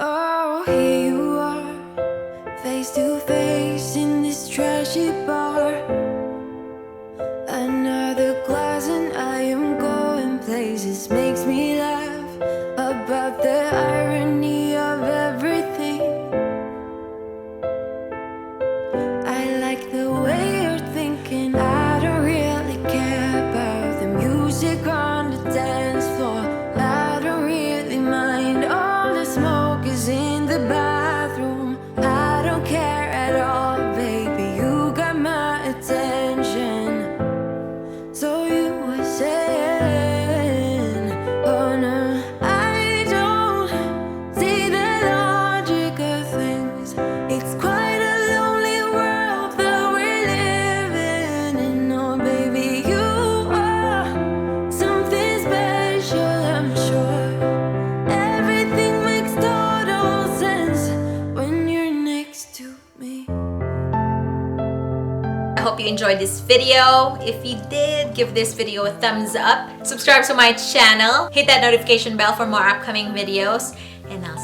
Oh, here you are, face to face in this trashy bar. Another glass and I am going places. Makes me laugh about the irony of everything. I like the way you're thinking. I don't really care about the music on the dance floor. I don't really mind. All the smoke is in the bathroom. I don't care at all, baby. You got my attention. So you were saying, oh no, I don't see the logic of things. It's quite a lonely world that we're living in. Oh baby, you are something special, I'm sure. Everything makes total sense when you're next to me. I hope you enjoyed this video. If you did, give this video a thumbs up. Subscribe to my channel. Hit that notification bell for more upcoming videos. And I'll